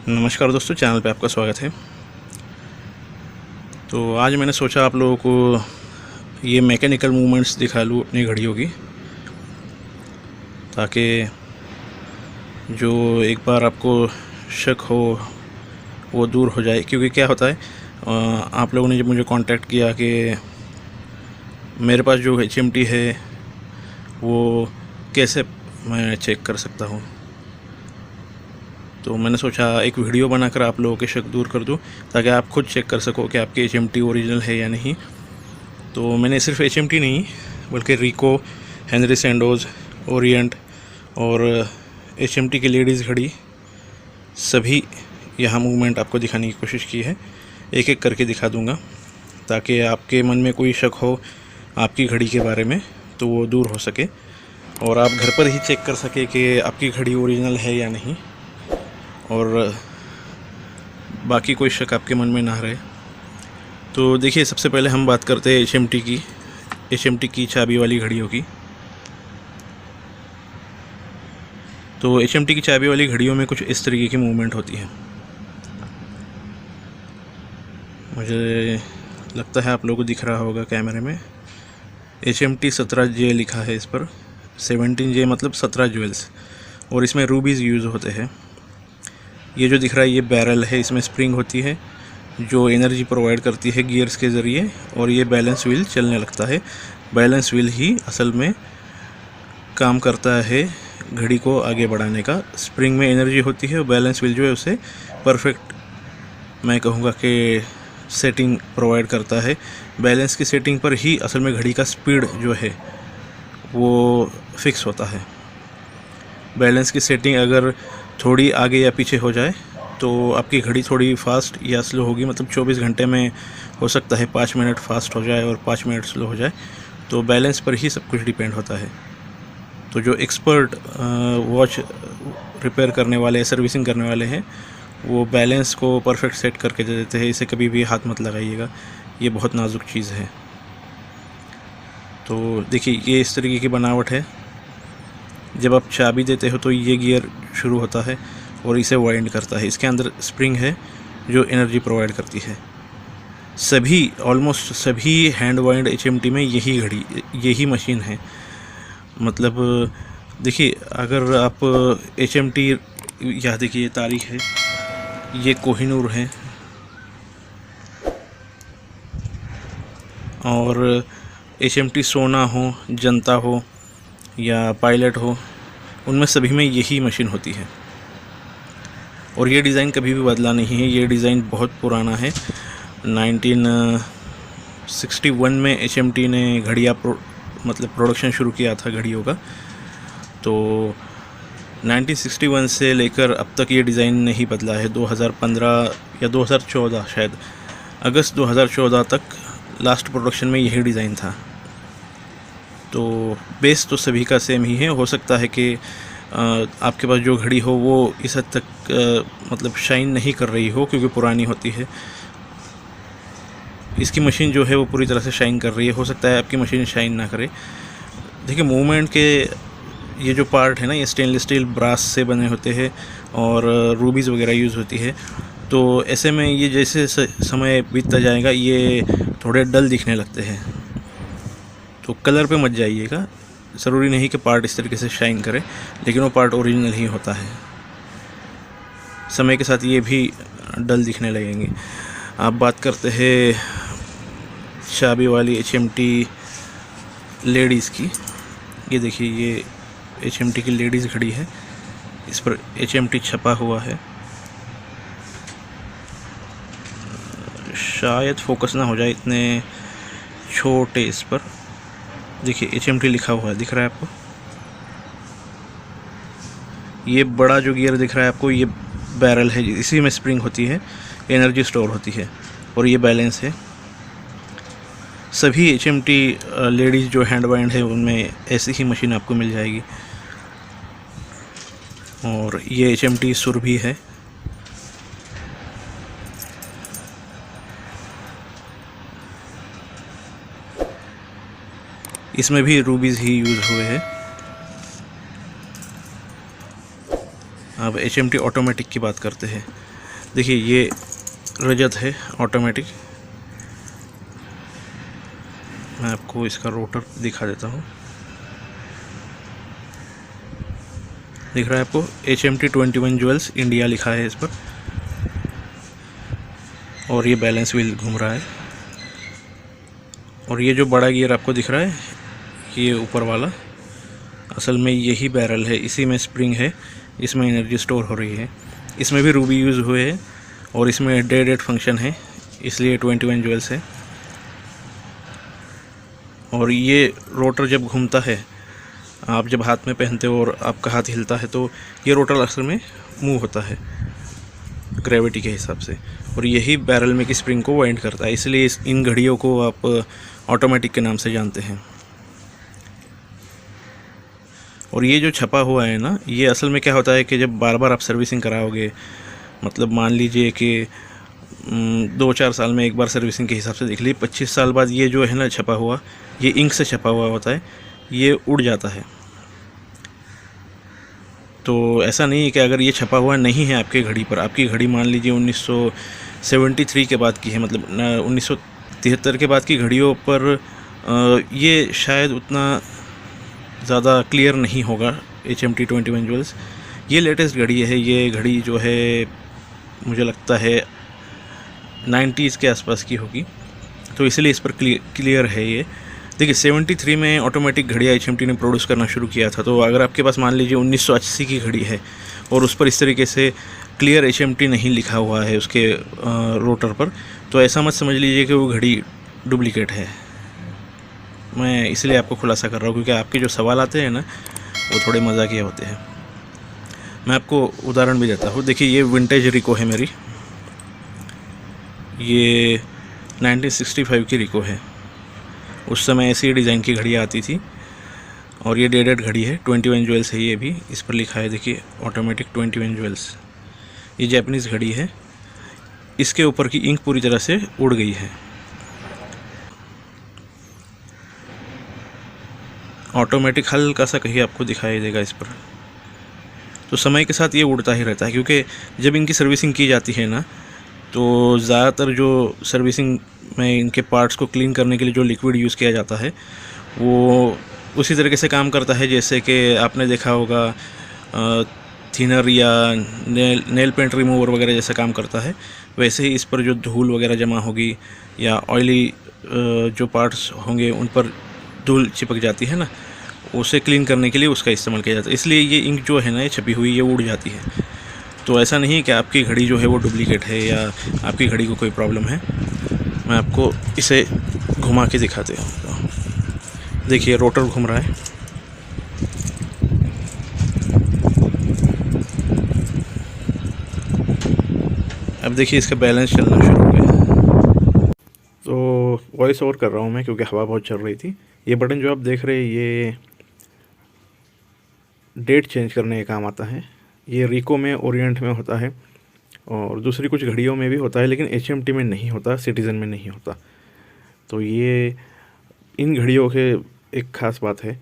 नमस्कार दोस्तों, चैनल पे आपका स्वागत है। तो आज मैंने सोचा आप लोगों को ये मैकेनिकल मूवमेंट्स दिखा लूँ अपनी घड़ियों की, ताकि जो एक बार आपको शक हो वो दूर हो जाए। क्योंकि क्या होता है, आप लोगों ने जब मुझे कांटेक्ट किया कि मेरे पास जो HMT है वो कैसे मैं चेक कर सकता हूँ, तो मैंने सोचा एक वीडियो बनाकर आप लोगों के शक दूर कर दूं, ताकि आप खुद चेक कर सको कि आपके HMT ओरिजिनल है या नहीं। तो मैंने सिर्फ HMT नहीं बल्कि रिको, हेनरी सैंडोज, ओरिएंट और HMT की लेडीज़ घड़ी सभी यहाँ मूवमेंट आपको दिखाने की कोशिश की है। एक एक करके दिखा दूँगा ताकि आपके मन में कोई शक हो आपकी घड़ी के बारे में तो वो दूर हो सके और आप घर पर ही चेक कर सके कि आपकी घड़ी ओरिजिनल है या नहीं, और बाकी कोई शक आपके मन में ना रहे। तो देखिए, सबसे पहले हम बात करते हैं HMT की चाबी वाली घड़ियों की। तो HMT की चाबी वाली घड़ियों में कुछ इस तरीके की मूवमेंट होती है। मुझे लगता है आप लोगों को दिख रहा होगा कैमरे में, HMT 17J लिखा है इस पर। 17J मतलब 17 ज्वेल्स, और इसमें रूबीज़ यूज़ होते हैं। ये जो दिख रहा है ये बैरल है, इसमें स्प्रिंग होती है जो एनर्जी प्रोवाइड करती है गियर्स के ज़रिए, और ये बैलेंस व्हील चलने लगता है। बैलेंस व्हील ही असल में काम करता है घड़ी को आगे बढ़ाने का। स्प्रिंग में एनर्जी होती है और बैलेंस व्हील जो है उसे परफेक्ट, मैं कहूँगा कि सेटिंग प्रोवाइड करता है। बैलेंस की सेटिंग पर ही असल में घड़ी का स्पीड जो है वो फिक्स होता है। बैलेंस की सेटिंग अगर थोड़ी आगे या पीछे हो जाए तो आपकी घड़ी थोड़ी फास्ट या स्लो होगी। मतलब 24 घंटे में हो सकता है 5 मिनट फास्ट हो जाए और 5 मिनट स्लो हो जाए। तो बैलेंस पर ही सब कुछ डिपेंड होता है। तो जो एक्सपर्ट वॉच रिपेयर करने वाले, सर्विसिंग करने वाले हैं, वो बैलेंस को परफेक्ट सेट करके दे देते हैं। इसे कभी भी हाथ मत लगाइएगा, ये बहुत नाजुक चीज़ है। तो देखिए, ये इस तरीके की बनावट है। जब आप चाबी देते हो तो ये गियर शुरू होता है और इसे वाइंड करता है। इसके अंदर स्प्रिंग है जो एनर्जी प्रोवाइड करती है। ऑलमोस्ट सभी हैंड वाइंड HMT में यही मशीन है। मतलब देखिए, अगर आप HMT, यह देखिए ये तारीख है, ये कोहिनूर है, और HMT सोना हो, जनता हो या पायलट हो, उनमें सभी में यही मशीन होती है। और ये डिज़ाइन कभी भी बदला नहीं है। ये डिज़ाइन बहुत पुराना है। 1961 में HMT ने घड़ियाँ प्रोडक्शन शुरू किया था घड़ियों का। तो 1961 से लेकर अब तक ये डिज़ाइन नहीं बदला है। 2015 या 2014 शायद, अगस्त 2014 तक लास्ट प्रोडक्शन में यही डिज़ाइन था। तो बेस तो सभी का सेम ही है। हो सकता है कि आपके पास जो घड़ी हो वो इस हद तक मतलब शाइन नहीं कर रही हो क्योंकि पुरानी होती है। इसकी मशीन जो है वो पूरी तरह से शाइन कर रही है। हो सकता है आपकी मशीन शाइन ना करे। देखिए, मूवमेंट के ये जो पार्ट है ना, ये स्टेनलेस स्टील ब्रास से बने होते हैं और रूबीज़ वगैरह यूज़ होती है। तो ऐसे में ये जैसे समय बीतता जाएगा ये थोड़े डल दिखने लगते हैं। तो कलर पे मत जाइएगा। ज़रूरी नहीं कि पार्ट इस तरीके से शाइन करे, लेकिन वो पार्ट ओरिजिनल ही होता है। समय के साथ ये भी डल दिखने लगेंगे। आप बात करते हैं चाबी वाली HMT लेडीज़ की। ये देखिए, ये HMT की लेडीज़ घड़ी है, इस पर HMT छपा हुआ है। शायद फोकस ना हो जाए इतने छोटे इस पर। देखिए, HMT लिखा हुआ है, दिख रहा है आपको? ये बड़ा जो गियर दिख रहा है आपको, ये बैरल है, इसी में स्प्रिंग होती है, एनर्जी स्टोर होती है, और ये बैलेंस है। सभी HMT लेडीज़ जो हैंड वाइंड है उनमें ऐसी ही मशीन आपको मिल जाएगी। और ये HMT सुरभि है। इसमें भी रूबीज़ ही यूज़ हुए हैं। अब HMT ऑटोमेटिक की बात करते हैं। देखिए ये रजत है ऑटोमेटिक। मैं आपको इसका रोटर दिखा देता हूँ। दिख रहा है आपको HMT 21 ज्वेल्स इंडिया लिखा है इस पर, और ये बैलेंस व्हील घूम रहा है। और ये जो बड़ा गियर आपको दिख रहा है, ये ऊपर वाला, असल में यही बैरल है, इसी में स्प्रिंग है, इसमें एनर्जी स्टोर हो रही है। इसमें भी रूबी यूज़ हुए हैं और इसमें डेड फंक्शन है, इसलिए 21 ज्वेल्स है। और ये रोटर जब घूमता है, आप जब हाथ में पहनते हो और आपका हाथ हिलता है, तो ये रोटर असल में मूव होता है ग्रेविटी के हिसाब से, और यही बैरल में की स्प्रिंग को वाइंड करता है, इसलिए इन घड़ियों को आप ऑटोमेटिक के नाम से जानते हैं। और ये जो छपा हुआ है ना, ये असल में क्या होता है कि जब बार बार आप सर्विसिंग कराओगे, मतलब मान लीजिए कि 2-4 साल में एक बार सर्विसिंग के हिसाब से देख लीजिए, 25 साल बाद ये जो है ना छपा हुआ, ये इंक से छपा हुआ होता है, ये उड़ जाता है। तो ऐसा नहीं है कि अगर ये छपा हुआ नहीं है आपके घड़ी पर, आपकी घड़ी मान लीजिए 1973 के बाद की है, मतलब 1973 के बाद की घड़ियों पर ये शायद उतना ज़्यादा क्लियर नहीं होगा HMT 21 ज्वेल्स। ये लेटेस्ट घड़ी है, ये घड़ी जो है मुझे लगता है 90s के आसपास की होगी, तो इसलिए इस पर क्लियर है ये। देखिए 73 में ऑटोमेटिक घड़ियाँ HMT ने प्रोड्यूस करना शुरू किया था, तो अगर आपके पास मान लीजिए 1980 की घड़ी है और उस पर इस तरीके से क्लियर HMT नहीं लिखा हुआ है उसके रोटर पर, तो ऐसा मत समझ लीजिए कि वो घड़ी डुप्लीकेट है। मैं इसलिए आपको खुलासा कर रहा हूँ क्योंकि आपके जो सवाल आते हैं ना, वो थोड़े मजाकिया होते हैं। मैं आपको उदाहरण भी देता हूँ। देखिए ये विंटेज रिको है मेरी, ये 1965 की रिको है। उस समय ऐसी डिज़ाइन की घड़ियाँ आती थी, और ये डेडेड घड़ी है, 21 ज्वेल्स है ये भी, इस पर लिखा है देखिए ऑटोमेटिक 21 ज्वेल्स। ये जापानीज़ घड़ी है, इसके ऊपर की इंक पूरी तरह से उड़ गई है। ऑटोमेटिक हल्का सा कहीं आपको दिखाई देगा इस पर। तो समय के साथ ये उड़ता ही रहता है, क्योंकि जब इनकी सर्विसिंग की जाती है ना, तो ज़्यादातर जो सर्विसिंग में इनके पार्ट्स को क्लीन करने के लिए जो लिक्विड यूज़ किया जाता है, वो उसी तरीके से काम करता है जैसे कि आपने देखा होगा थिनर या नेल पेंट रिमूवर वगैरह जैसा काम करता है। वैसे ही इस पर जो धूल वगैरह जमा होगी या ऑयली जो पार्ट्स होंगे उन पर धूल चिपक जाती है ना, उसे क्लीन करने के लिए उसका इस्तेमाल किया जाता है। इसलिए ये इंक जो है ना, ये छपी हुई, ये उड़ जाती है। तो ऐसा नहीं कि आपकी घड़ी जो है वो डुप्लीकेट है या आपकी घड़ी को कोई प्रॉब्लम है। मैं आपको इसे घुमा के दिखाते हूँ। देखिए रोटर घूम रहा है। अब देखिए इसका बैलेंस चलना शुरू हो गया। तो वॉइस ओवर कर रहा हूँ मैं क्योंकि हवा बहुत चल रही थी। ये बटन जो आप देख रहे हैं, ये डेट चेंज करने का काम आता है। ये रिको में, ओरिएंट में होता है, और दूसरी कुछ घड़ियों में भी होता है, लेकिन HMT में नहीं होता, सिटीज़न में नहीं होता। तो ये इन घड़ियों के एक ख़ास बात है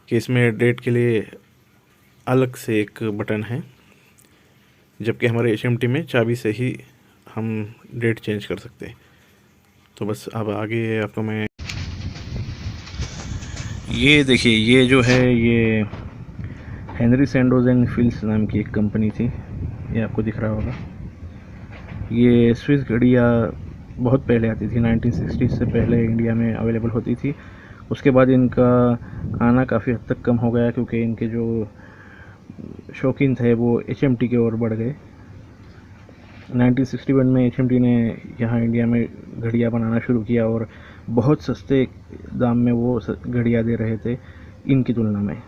कि इसमें डेट के लिए अलग से एक बटन है, जबकि हमारे HMT में चाबी से ही हम डेट चेंज कर सकते हैं। तो बस अब आगे आपको मैं ये देखिए, ये जो है ये हेनरी सैंडोज एंड फिल्स नाम की एक कंपनी थी, ये आपको दिख रहा होगा। ये स्विस घड़ियाँ बहुत पहले आती थी, 1960 से पहले इंडिया में अवेलेबल होती थी। उसके बाद इनका आना काफ़ी हद तक कम हो गया क्योंकि इनके जो शौकीन थे वो HMT की ओर बढ़ गए। 1961 में HMT ने यहाँ इंडिया में घड़ियाँ बनाना शुरू किया और बहुत सस्ते दाम में वो घड़ियाँ दे रहे थे इनकी तुलना में।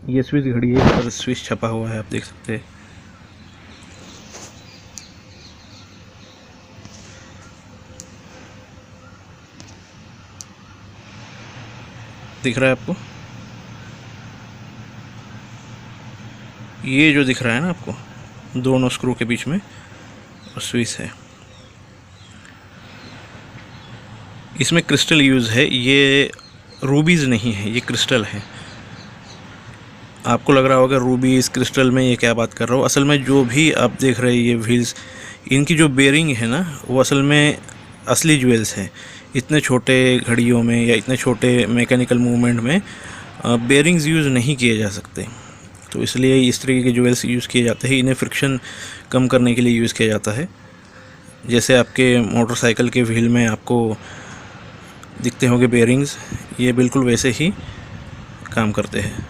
ये स्विस घड़ी है, पर स्विस छपा हुआ है, आप देख सकते हैं। दिख रहा है आपको? ये जो दिख रहा है ना आपको, दोनों स्क्रू के बीच में स्विच है। इसमें क्रिस्टल यूज़ है, ये रूबीज़ नहीं है, ये क्रिस्टल है। आपको लग रहा होगा रूबीज़ क्रिस्टल में ये क्या बात कर रहा हूँ। असल में जो भी आप देख रहे हैं ये व्हील्स, इनकी जो बेरिंग है ना वो असल में असली ज्वेल्स हैं। इतने छोटे घड़ियों में या इतने छोटे मैकेनिकल मूवमेंट में बेरिंग्स यूज़ नहीं किए जा सकते, तो इसलिए इस तरीके के ज्वेल्स यूज़ किए जाते हैं। इन्हें फ्रिक्शन कम करने के लिए यूज़ किया जाता है। जैसे आपके मोटरसाइकिल के व्हील में आपको दिखते होंगे बेरिंग्स, ये बिल्कुल वैसे ही काम करते हैं।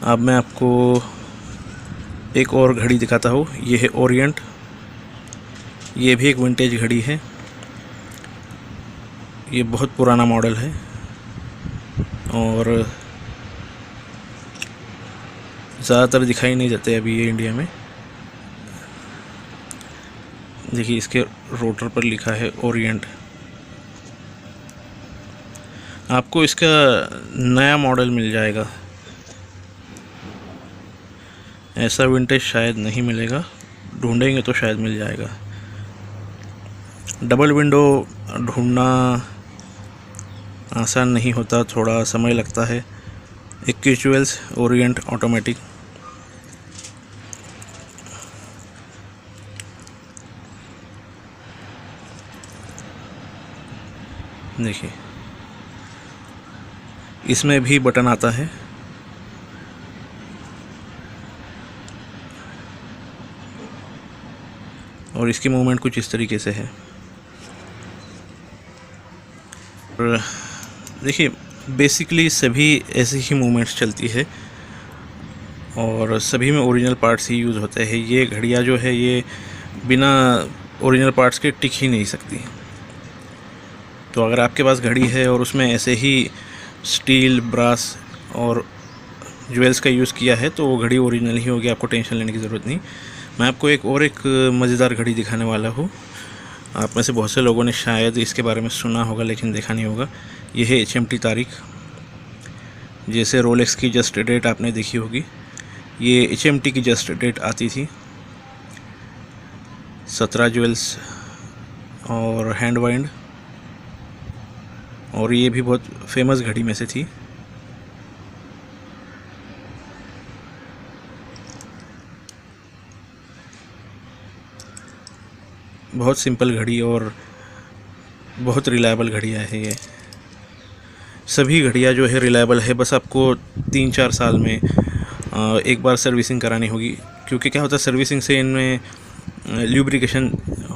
अब मैं आपको एक और घड़ी दिखाता हूँ। ये है ओरिएंट, ये भी एक विंटेज घड़ी है। ये बहुत पुराना मॉडल है और ज़्यादातर दिखाई नहीं देते अभी ये इंडिया में। देखिए इसके रोटर पर लिखा है ओरिएंट। आपको इसका नया मॉडल मिल जाएगा, ऐसा विंटेज शायद नहीं मिलेगा, ढूंढेंगे तो शायद मिल जाएगा। डबल विंडो ढूंढना आसान नहीं होता, थोड़ा समय लगता है। 21 ज्वेल्स ओरिएंट ऑटोमेटिक। देखिए इसमें भी बटन आता है। और इसकी मूवमेंट कुछ इस तरीके से है। और देखिए बेसिकली सभी ऐसी ही मूवमेंट्स चलती है और सभी में ओरिजिनल पार्ट्स ही यूज़ होते हैं। ये घड़ियाँ जो है ये बिना ओरिजिनल पार्ट्स के टिक ही नहीं सकती। तो अगर आपके पास घड़ी है और उसमें ऐसे ही स्टील, ब्रास और ज्वेल्स का यूज़ किया है तो वो घड़ी ओरिजिनल ही होगी, आपको टेंशन लेने की ज़रूरत नहीं। मैं आपको एक मज़ेदार घड़ी दिखाने वाला हूँ। आप में से बहुत से लोगों ने शायद इसके बारे में सुना होगा लेकिन देखा नहीं होगा। यह है HMT तारीख। जैसे रोलेक्स की जस्ट डेट आपने देखी होगी, ये HMT की जस्ट डेट आती थी। 17 ज्वेल्स और हैंड वाइंड, और ये भी बहुत फेमस घड़ी में से थी। बहुत सिंपल घड़ी और बहुत रिलायबल घड़ियाँ है ये। सभी घड़ियाँ जो है रिलायबल है, बस आपको 3-4 साल में एक बार सर्विसिंग करानी होगी। क्योंकि क्या होता है, सर्विसिंग से इनमें ल्यूब्रिकेशन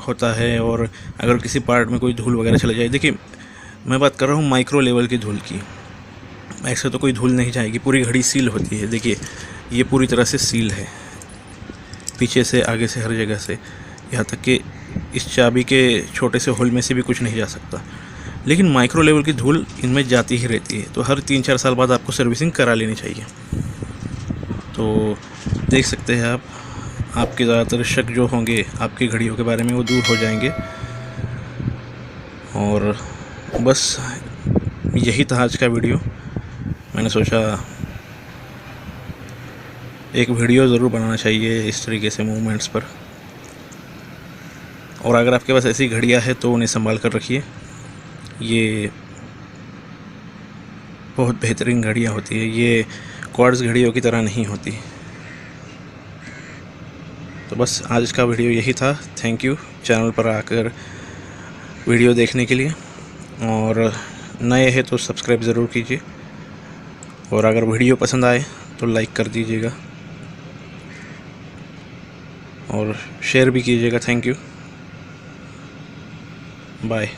होता है और अगर किसी पार्ट में कोई धूल वगैरह चले जाए, देखिए मैं बात कर रहा हूँ माइक्रो लेवल की धूल की, ऐसे तो कोई धूल नहीं जाएगी। पूरी घड़ी सील होती है। देखिए ये पूरी तरह से सील है, पीछे से आगे से हर जगह से, यहाँ तक कि इस चाबी के छोटे से होल में से भी कुछ नहीं जा सकता। लेकिन माइक्रो लेवल की धूल इनमें जाती ही रहती है, तो हर 3-4 साल बाद आपको सर्विसिंग करा लेनी चाहिए। तो देख सकते हैं आप, आपके ज़्यादातर शक जो होंगे आपकी घड़ियों के बारे में वो दूर हो जाएंगे। और बस यही था आज का वीडियो। मैंने सोचा एक वीडियो ज़रूर बनाना चाहिए इस तरीके से मूवमेंट्स पर। और अगर आपके पास ऐसी घड़ियाँ हैं तो उन्हें संभाल कर रखिए। ये बहुत बेहतरीन घड़ियाँ होती है, ये क्वार्ट्ज घड़ियों की तरह नहीं होती। तो बस आज का वीडियो यही था। थैंक यू चैनल पर आकर वीडियो देखने के लिए, और नए हैं तो सब्सक्राइब ज़रूर कीजिए, और अगर वीडियो पसंद आए तो लाइक कर दीजिएगा और शेयर भी कीजिएगा। Thank you, bye.